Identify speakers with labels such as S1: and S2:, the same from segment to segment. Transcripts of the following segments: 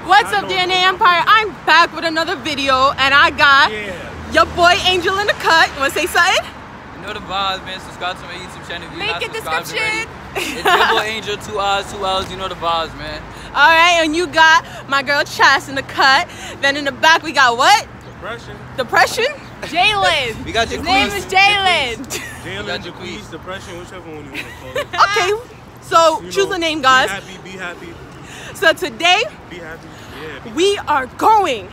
S1: What's up, DNA Empire? I'm back with another video, and I got Yaboii Angell in the cut. You wanna say something?
S2: You know the vibes, man. Subscribe to my YouTube channel if you're
S1: Link
S2: not
S1: in
S2: subscribed
S1: description.
S2: already. It's Yaboii Angell, 2 I's, 2 L's. You know the vibes, man.
S1: All right, and you got my girl Chas in the cut. Then in the back we got what? Depression? Jalen.
S2: We got
S1: His name is Jalen.
S3: Jalen, Jaquise, Depression, whichever one you want to call it.
S1: Okay, so choose a name, guys.
S3: Be happy.
S1: So today,
S3: Be happy. Yeah,
S1: we are going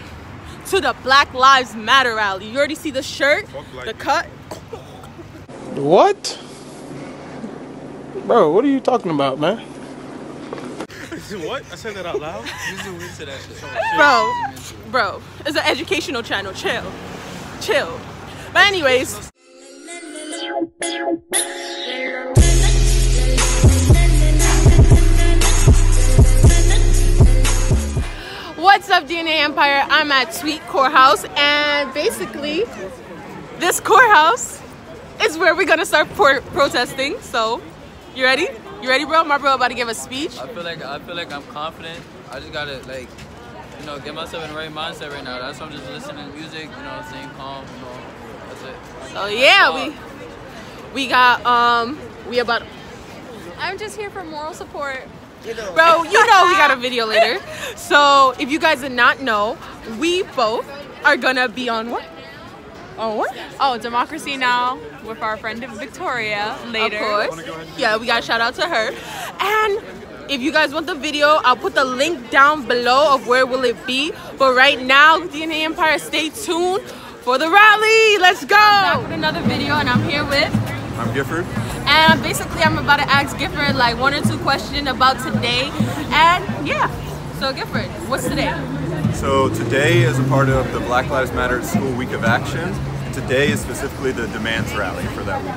S1: to the Black Lives Matter rally. You already see the shirt, the cut.
S4: What? Bro, what are you talking about, man?
S3: What? I said that out loud?
S2: To that shit.
S1: Bro, it's an educational channel. Chill. But anyways, what's up, DNA Empire? I'm at Sweet Courthouse, and basically this courthouse is where we're gonna start protesting. So you ready? You ready, bro? My bro about to give a speech.
S2: I feel like I'm confident. I just gotta get myself in the right mindset right now. That's why I'm just listening to music, staying calm, that's it.
S1: So yeah, we got
S5: I'm just here for moral support.
S1: Bro, we got a video later. So if you guys did not know, we both are gonna be on what? On what?
S5: Oh, Democracy Now! With our friend Victoria later.
S1: Of course. Yeah, we gotta shout out to her. And if you guys want the video, I'll put the link down below of where will it be. But right now, DNA Empire, stay tuned for the rally. Let's go! Back with another video, and I'm here with...
S6: I'm Gford.
S1: And basically, I'm about to ask Gford like 1 or 2 questions about today. And yeah, so Gford, what's today?
S6: So today is a part of the Black Lives Matter School Week of Action. Today is specifically the demands rally for that week.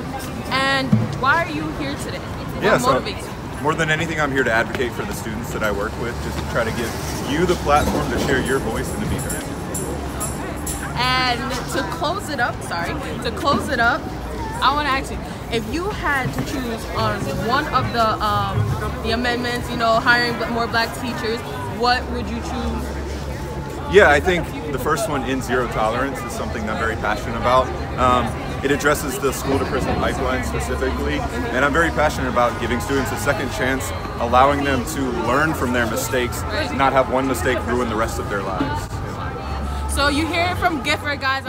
S1: And why are you here today? What motivates you?
S6: More than anything, I'm here to advocate for the students that I work with, just to try to give you the platform to share your voice and to be heard.
S1: And to close it up, I want to ask you, if you had to choose on one of the amendments, hiring more black teachers, what would you choose?
S6: Yeah, I think the first one, in zero tolerance, is something I'm very passionate about. It addresses the school-to-prison pipeline specifically, and I'm very passionate about giving students a second chance, allowing them to learn from their mistakes, not have one mistake ruin the rest of their lives.
S1: So you hear it from Gford, guys.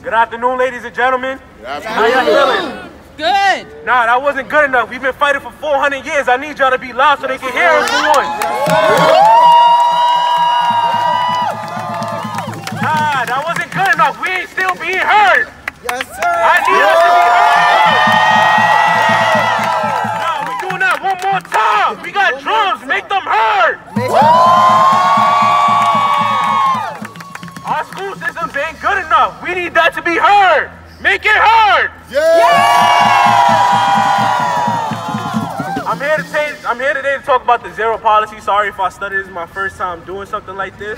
S3: Good afternoon, ladies and gentlemen.
S1: How y'all feeling? Good.
S3: Nah, that wasn't good enough. We've been fighting for 400 years. I need y'all to be loud so they can hear us. Nah, that wasn't good enough. We ain't still being heard.
S4: Yes, sir.
S3: I need us to be heard. Nah, we doing that one more time. We got drums. Make them heard. Our school systems ain't good enough. We need that to be heard. Make it heard. I'm here today to talk about the zero policy. Sorry if I stutter. This is my first time doing something like this.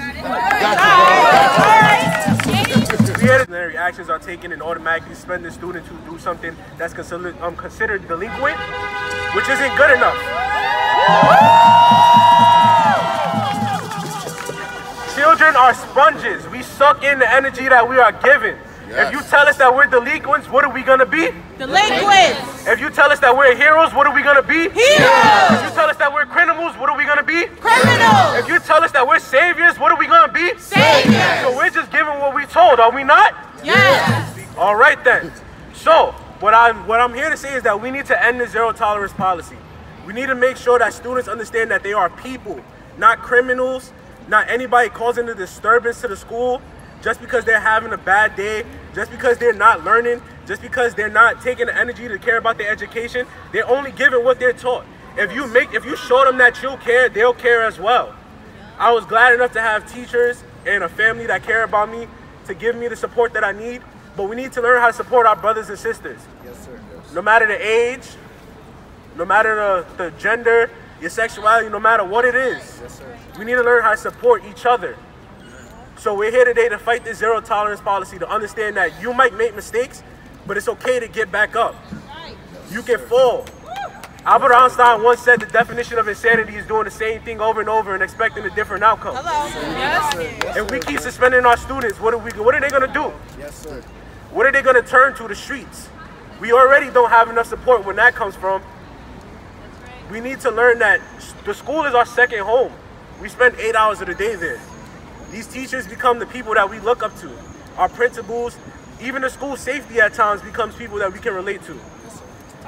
S3: Disciplinary actions are taken and automatically suspending students who do something that's considered delinquent, which isn't good enough. Children are sponges. We suck in the energy that we are given. Yes. If you tell us that we're delinquents, what are we gonna be?
S1: Delinquents.
S3: If you tell us that we're heroes, what are we gonna be?
S1: Heroes.
S3: If you tell us that we're criminals, what are we gonna be?
S1: Criminals.
S3: If you tell us that we're saviors, what are we gonna be?
S1: Saviors.
S3: So we're just giving what we told, are we not?
S1: Yes.
S3: All right then. So what I'm here to say is that we need to end the zero tolerance policy. We need to make sure that students understand that they are people, not criminals, not anybody causing a disturbance to the school. Just because they're having a bad day, just because they're not learning, just because they're not taking the energy to care about their education, they're only giving what they're taught. If you show them that you care, they'll care as well. I was glad enough to have teachers and a family that care about me to give me the support that I need, but we need to learn how to support our brothers and sisters.
S4: Yes, sir. Yes.
S3: No matter the age, no matter the gender, your sexuality, no matter what it is.
S4: Yes, sir.
S3: We need to learn how to support each other. So we're here today to fight this zero tolerance policy, to understand that you might make mistakes, but it's okay to get back up. You can fall. Albert Einstein once said the definition of insanity is doing the same thing over and over and expecting a different outcome.
S1: Hello. Yes.
S3: If we keep suspending our students, what are they going to do?
S4: Yes, sir.
S3: What are they going to turn to? The streets. We already don't have enough support when that comes from. We need to learn that the school is our second home. We spend 8 hours of the day there. These teachers become the people that we look up to. Our principals, even the school safety at times becomes people that we can relate to.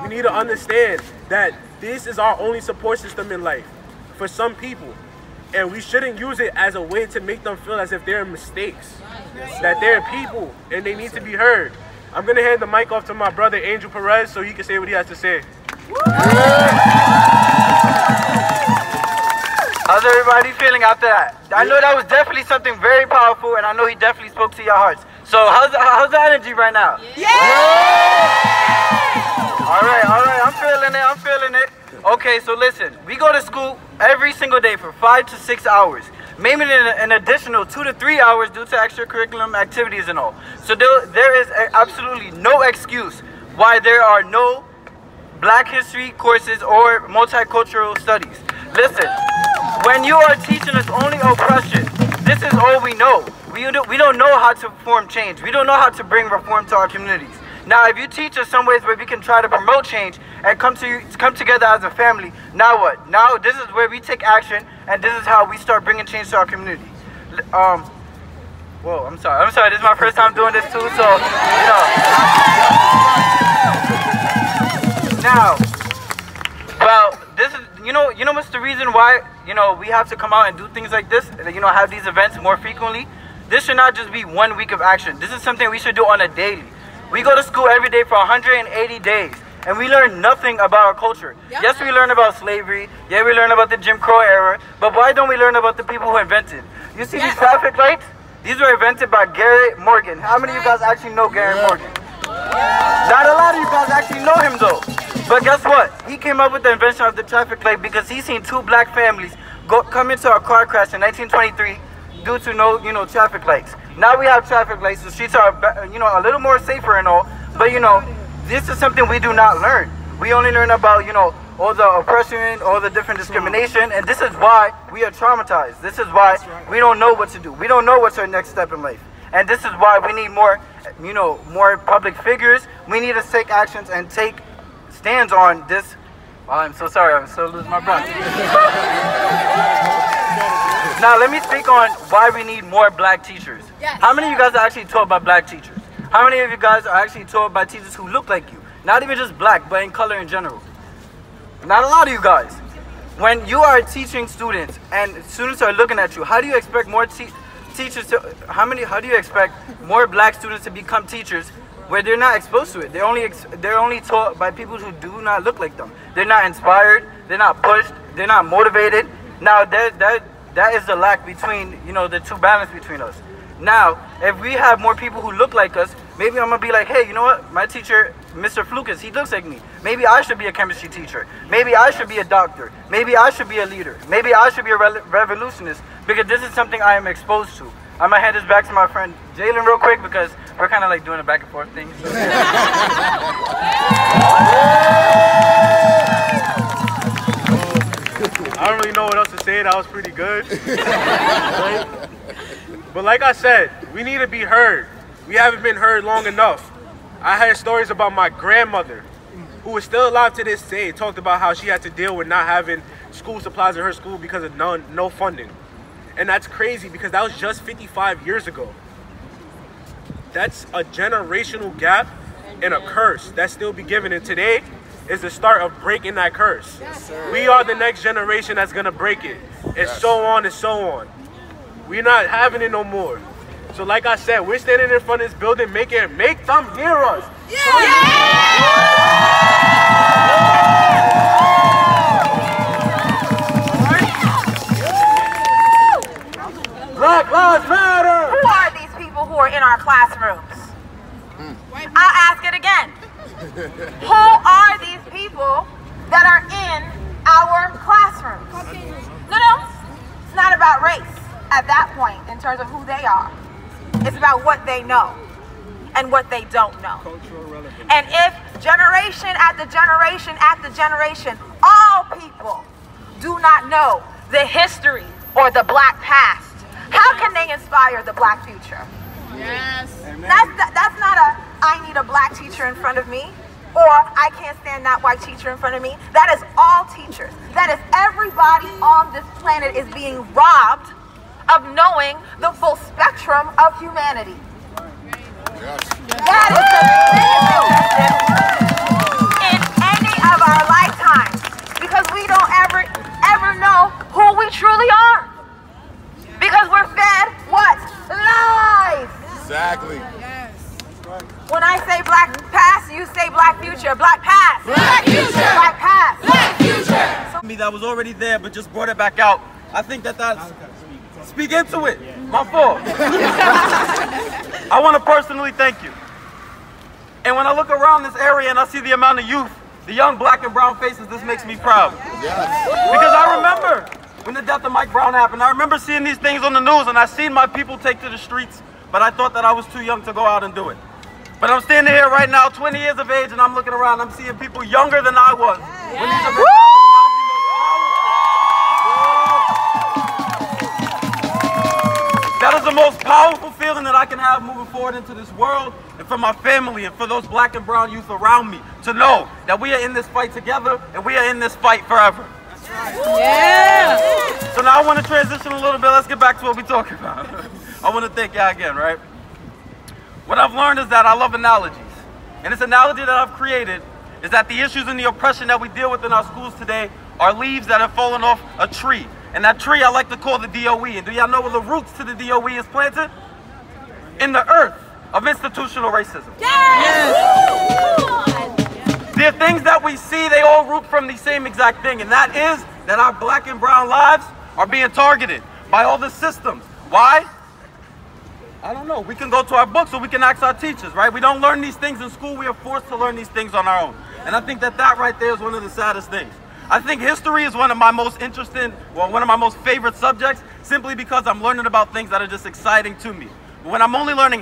S3: We need to understand that this is our only support system in life for some people. And we shouldn't use it as a way to make them feel as if they're mistakes. That they're people and they need to be heard. I'm going to hand the mic off to my brother Angel Perez so he can say what he has to say.
S7: How's everybody feeling after that? I know that was definitely something very powerful, and I know he definitely spoke to your hearts. So how's the energy right now?
S1: Yeah!
S7: All right, I'm feeling it. Okay, so listen, we go to school every single day for 5 to 6 hours. Maybe an additional 2 to 3 hours due to extracurricular activities and all. So there is absolutely no excuse why there are no Black history courses or multicultural studies. Listen, when you are teaching us only oppression, this is all we know. We don't know how to form change. We don't know how to bring reform to our communities. Now, if you teach us some ways where we can try to promote change and come together as a family, now what? Now this is where we take action, and this is how we start bringing change to our community. Whoa, I'm sorry. This is my first time doing this too, so you know. Now, well, this is you know what's the reason why we have to come out and do things like this, have these events more frequently. This should not just be 1 week of action. This is something we should do on a daily. We go to school every day for 180 days, and we learn nothing about our culture. Yep. Yes, we learn about slavery. Yeah, we learn about the Jim Crow era. But why don't we learn about the people who invented? You see these traffic lights? These were invented by Garrett Morgan. How many of you guys actually know Garrett Morgan? Not a lot of you guys actually know him though. But guess what? He came up with the invention of the traffic light because he seen 2 Black families come into a car crash in 1923 due to no, traffic lights. Now we have traffic lights. The streets are, a little more safer and all. But this is something we do not learn. We only learn about, all the oppression, all the different discrimination, and this is why we are traumatized. This is why we don't know what to do. We don't know what's our next step in life. And this is why we need more, more public figures. We need to take actions and take stands on this. Oh, I'm so sorry, I'm still losing my breath. Now let me speak on why we need more Black teachers. Yes. How many of you guys are actually taught by Black teachers? How many of you guys are actually taught by teachers who look like you? Not even just Black, but in color in general. Not a lot of you guys. When you are teaching students and students are looking at you, how do you expect more teachers to, how do you expect more Black students to become teachers where they're not exposed to it? They're only taught by people who do not look like them. They're not inspired, they're not pushed, they're not motivated. Now that is the lack between, the two balance between us. Now, if we have more people who look like us, maybe I'm gonna be like, hey, you know what? My teacher, Mr. Flukas, he looks like me. Maybe I should be a chemistry teacher. Maybe I should be a doctor. Maybe I should be a leader. Maybe I should be a revolutionist, because this is something I am exposed to. I'm gonna hand this back to my friend Jalen real quick because we're kind of like doing a back and forth thing. So.
S3: I don't really know what else to say. That was pretty good. But like I said, we need to be heard. We haven't been heard long enough. I heard stories about my grandmother, who is still alive to this day, talked about how she had to deal with not having school supplies in her school because of no funding. And that's crazy because that was just 55 years ago. That's a generational gap and a curse that still be given. And today is the start of breaking that curse. Yes, we are the next generation that's gonna break it. And so on and so on. We're not having it no more. So like I said, we're standing in front of this building, make them hear us. Black Lives Matter!
S8: Who are these people who are in our classrooms? I'll ask it again. Who are these people that are in our classrooms? No, it's not about race at that point in terms of who they are. It's about what they know and what they don't know. And if generation after generation after generation, all people do not know the history or the black past. How can they inspire the black future?
S5: Yes.
S8: That's not a, I need a black teacher in front of me, or I can't stand that white teacher in front of me. That is all teachers. That is everybody on this planet is being robbed of knowing the full spectrum of humanity. That is the biggest in any of our lifetimes, because we don't ever know who we truly are. Because we're fed what? Lies.
S6: Exactly.
S8: When I say black past, you say black future. Black past.
S9: Black future.
S8: Black past.
S9: Black future.
S7: Me that was already there, but just brought it back out. I think that's speak into it. My fault. I want to personally thank you. And when I look around this area and I see the amount of youth, the young black and brown faces, this makes me proud. Because I remember when the death of Mike Brown happened, I remember seeing these things on the news and I seen my people take to the streets, but I thought that I was too young to go out and do it. But I'm standing here right now, 20 years of age, and I'm looking around, I'm seeing people younger than I was. When these events that is the most powerful feeling that I can have moving forward into this world, and for my family and for those black and brown youth around me to know that we are in this fight together and we are in this fight forever.
S5: Yeah.
S7: So now I want to transition a little bit. Let's get back to what we're talking about. I want to thank y'all again, right? What I've learned is that I love analogies. And this analogy that I've created is that the issues and the oppression that we deal with in our schools today are leaves that have fallen off a tree. And that tree I like to call the DOE. And do y'all know where the roots to the DOE is planted? In the earth of institutional racism. There are things that we see, they all root from the same exact thing. And that is that our black and brown lives are being targeted by all the systems. Why? I don't know. We can go to our books or we can ask our teachers, right? We don't learn these things in school. We are forced to learn these things on our own. And I think that right there is one of the saddest things. I think history is one of my most interesting, well, one of my most favorite subjects, simply because I'm learning about things that are just exciting to me. But when I'm only learning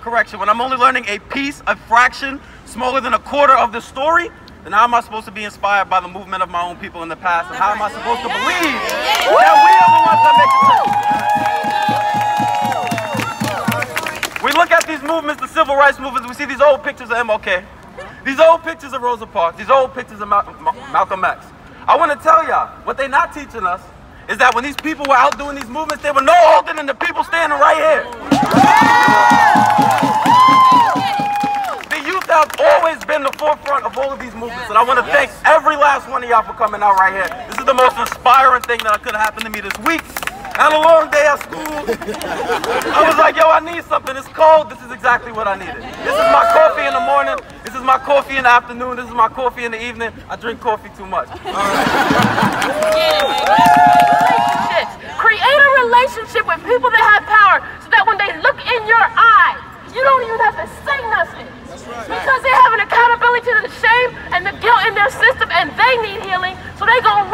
S7: when I'm only learning a piece, a fraction, smaller than a quarter of the story, then how am I supposed to be inspired by the movement of my own people in the past? And how am I supposed to believe that we are the ones that make the change? We look at these movements, the civil rights movements, we see these old pictures of MLK, these old pictures of Rosa Parks, these old pictures of Malcolm X. I want to tell y'all, what they're not teaching us is that when these people were out doing these movements, they were no older than the people standing right here. The youth have always been the forefront of all of these movements, and I want to thank every last one of y'all for coming out right here. This is the most inspiring thing that could have happened to me this week. I had a long day at school. I was like, yo, I need something. It's cold. This is exactly what I needed. This is my coffee in the morning. This is my coffee in the afternoon. This is my coffee in the evening. I drink coffee too much.
S10: Relationships. Create a relationship with people that have power so that when they look in your eye, you don't even have to say nothing. Because they have an accountability to the shame and the guilt in their system and they need healing, so they gonna